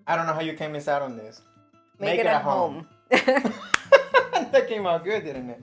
I don't know how you can miss out on this. Make it at home. That came out good, didn't it?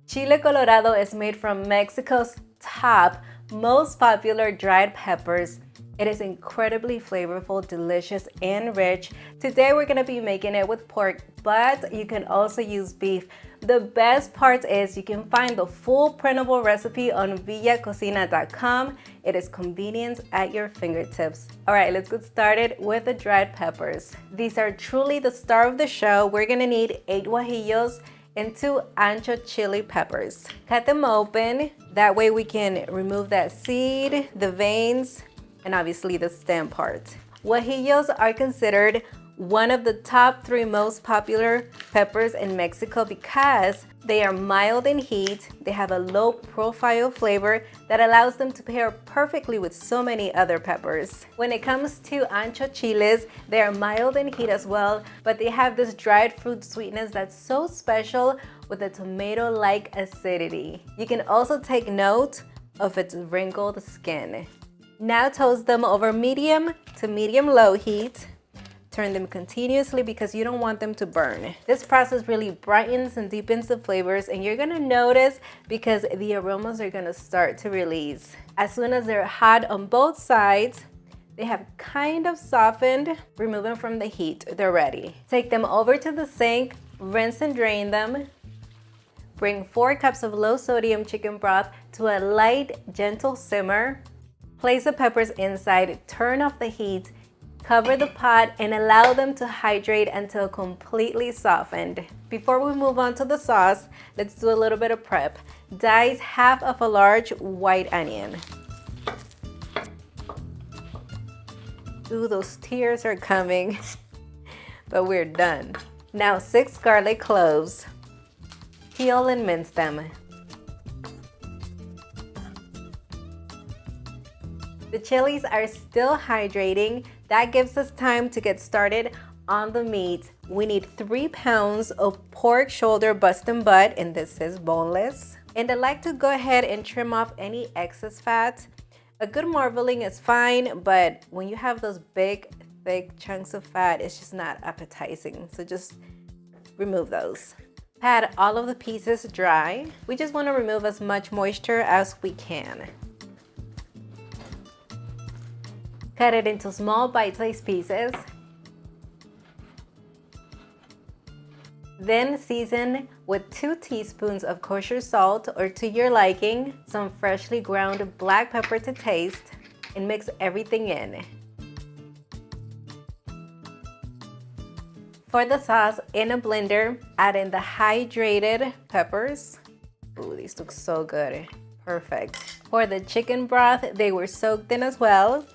Chile Colorado is made from Mexico's top most popular dried peppers. It is incredibly flavorful, delicious, and rich. Today we're gonna be making it with pork, but you can also use beef. The best part is you can find the full printable recipe on villacocina.com. It is convenience at your fingertips. All right, let's get started with the dried peppers. These are truly the star of the show. We're gonna need 8 guajillos and 2 ancho chili peppers. Cut them open. That way we can remove that seed, the veins, and obviously the stem part. Guajillos are considered one of the top 3 most popular peppers in Mexico because they are mild in heat, they have a low profile flavor that allows them to pair perfectly with so many other peppers. When it comes to ancho chiles, they are mild in heat as well, but they have this dried fruit sweetness that's so special with a tomato-like acidity. You can also take note of its wrinkled skin. Now toast them over medium to medium-low heat. Turn them continuously because you don't want them to burn. This process really brightens and deepens the flavors, and you're gonna notice because the aromas are gonna start to release. As soon as they're hot on both sides, they have kind of softened. Remove them from the heat, they're ready. Take them over to the sink, rinse and drain them. Bring 4 cups of low sodium chicken broth to a light, gentle simmer. Place the peppers inside, turn off the heat, cover the pot, and allow them to hydrate until completely softened. Before we move on to the sauce, let's do a little bit of prep. Dice half of a large white onion. Ooh, those tears are coming, but we're done. Now 6 garlic cloves. Peel and mince them. The chilies are still hydrating. That gives us time to get started on the meat. We need 3 pounds of pork shoulder bust and butt, and this is boneless. And I like to go ahead and trim off any excess fat. A good marbling is fine, but when you have those big, thick chunks of fat, it's just not appetizing. So just remove those. Pat all of the pieces dry. We just want to remove as much moisture as we can. Cut it into small bite-sized pieces. Then season with 2 teaspoons of kosher salt, or to your liking, some freshly ground black pepper to taste, and mix everything in. For the sauce, in a blender, add in the hydrated peppers. Ooh, these look so good. Perfect. For the chicken broth, they were soaked in as well.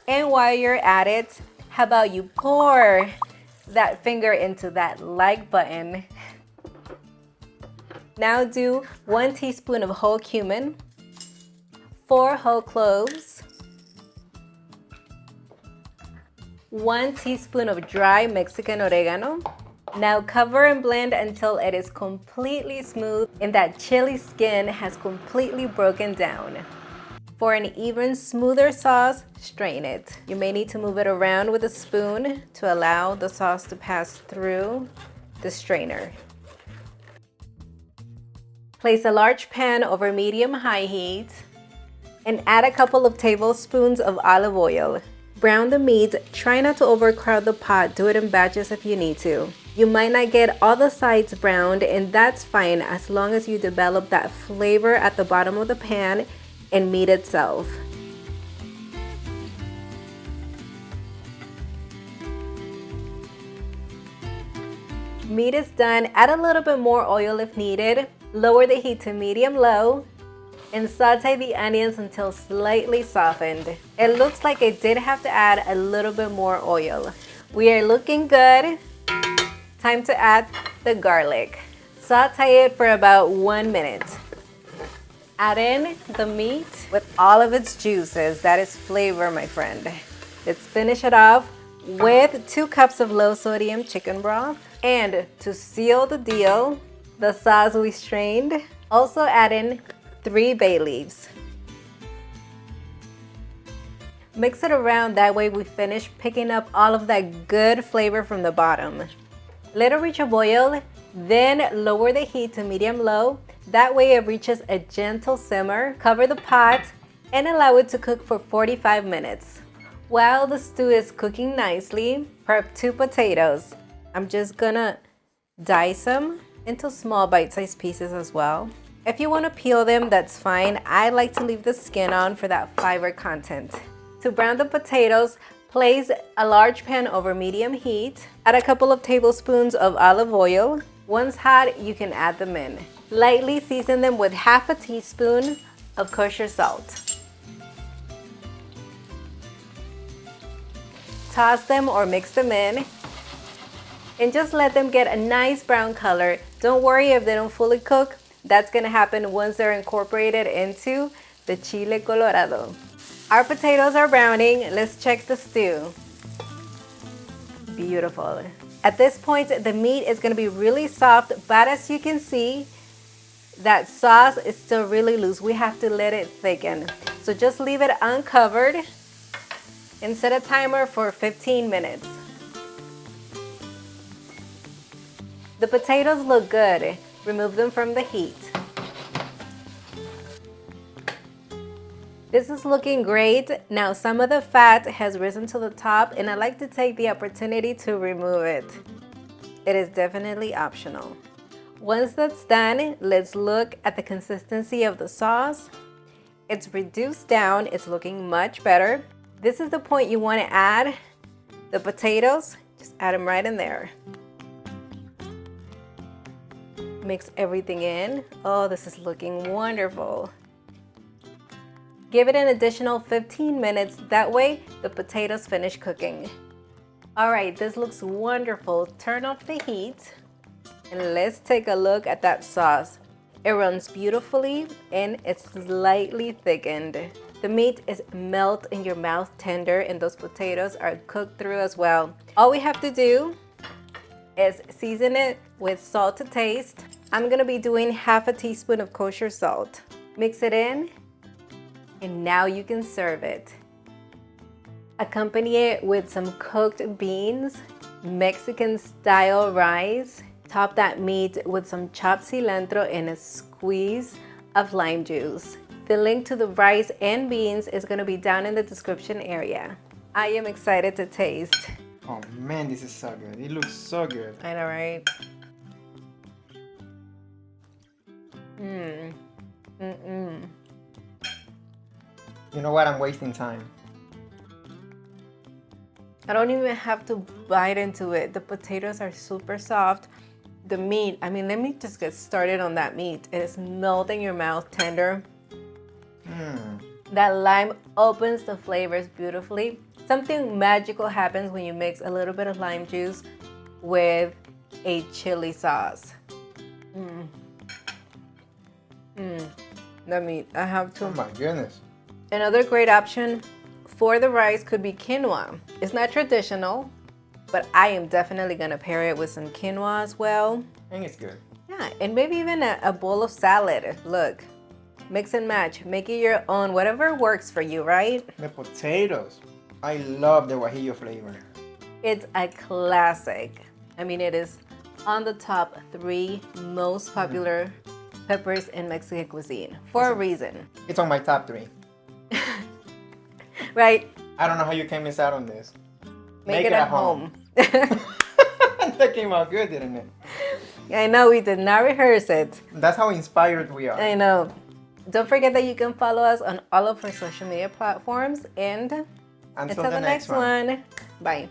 And while you're at it, how about you pour that finger into that like button. Now do 1 teaspoon of whole cumin, 4 whole cloves, 1 teaspoon of dry Mexican oregano. Now cover and blend until it is completely smooth and that chili skin has completely broken down. For an even smoother sauce, strain it. You may need to move it around with a spoon to allow the sauce to pass through the strainer. Place a large pan over medium-high heat and add a couple of tablespoons of olive oil. Brown the meat. Try not to overcrowd the pot. Do it in batches if you need to. You might not get all the sides browned, and that's fine as long as you develop that flavor at the bottom of the pan and meat itself. Meat is done. Add a little bit more oil if needed. Lower the heat to medium-low and saute the onions until slightly softened. It looks like I did have to add a little bit more oil. We are looking good. Time to add the garlic. Saute it for about 1 minute. Add in the meat with all of its juices. That is flavor, my friend. Let's finish it off with 2 cups of low sodium chicken broth. And to seal the deal, the sauce we strained. Also add in 3 bay leaves. Mix it around, that way we finish picking up all of that good flavor from the bottom. Let it reach a boil, then lower the heat to medium-low. That way it reaches a gentle simmer. Cover the pot and allow it to cook for 45 minutes. While the stew is cooking nicely, prep 2 potatoes. I'm just gonna dice them into small bite-sized pieces as well. If you want to peel them, that's fine. I like to leave the skin on for that fiber content. To brown the potatoes, place a large pan over medium heat. Add a couple of tablespoons of olive oil. Once hot, you can add them in. Lightly season them with half a teaspoon of kosher salt. Toss them or mix them in and just let them get a nice brown color. Don't worry if they don't fully cook. That's gonna happen once they're incorporated into the chile colorado. Our potatoes are browning. Let's check the stew. Beautiful. At this point, the meat is gonna be really soft, but as you can see, that sauce is still really loose. We have to let it thicken. So just leave it uncovered and set a timer for 15 minutes. The potatoes look good. Remove them from the heat. This is looking great. Now some of the fat has risen to the top and I like to take the opportunity to remove it. It is definitely optional. Once that's done, let's look at the consistency of the sauce. It's reduced down, it's looking much better. This is the point you want to add the potatoes. Just add them right in there. Mix everything in. Oh, this is looking wonderful. Give it an additional 15 minutes. That way the potatoes finish cooking. All right, this looks wonderful. Turn off the heat and let's take a look at that sauce. It runs beautifully and it's slightly thickened. The meat is melt in your mouth tender and those potatoes are cooked through as well. All we have to do is season it with salt to taste. I'm gonna be doing half a teaspoon of kosher salt. Mix it in, and now you can serve it. Accompany it with some cooked beans, Mexican style rice. Top that meat with some chopped cilantro and a squeeze of lime juice. The link to the rice and beans is gonna be down in the description area. I am excited to taste. Oh man, this is so good. It looks so good. I know, right? You know what? I'm wasting time. I don't even have to bite into it. The potatoes are super soft. The meat, I mean, let me just get started on that meat. It is melting your mouth tender. That lime opens the flavors beautifully. Something magical happens when you mix a little bit of lime juice with a chili sauce. The meat, I have to. Oh my goodness. Another great option for the rice could be quinoa. It's not traditional, but I am definitely gonna pair it with some quinoa as well. I think it's good. Yeah, and maybe even a bowl of salad. Look, mix and match, make it your own, whatever works for you, right? The potatoes. I love the guajillo flavor. It's a classic. I mean, it is on the top 3 most popular peppers in Mexican cuisine for a reason. It's on my top 3. Right? I don't know how you can miss out on this. Make it at home. That came out good, didn't it? I know, we did not rehearse it. That's how inspired we are. I know. Don't forget that you can follow us on all of our social media platforms. And until the next one, bye.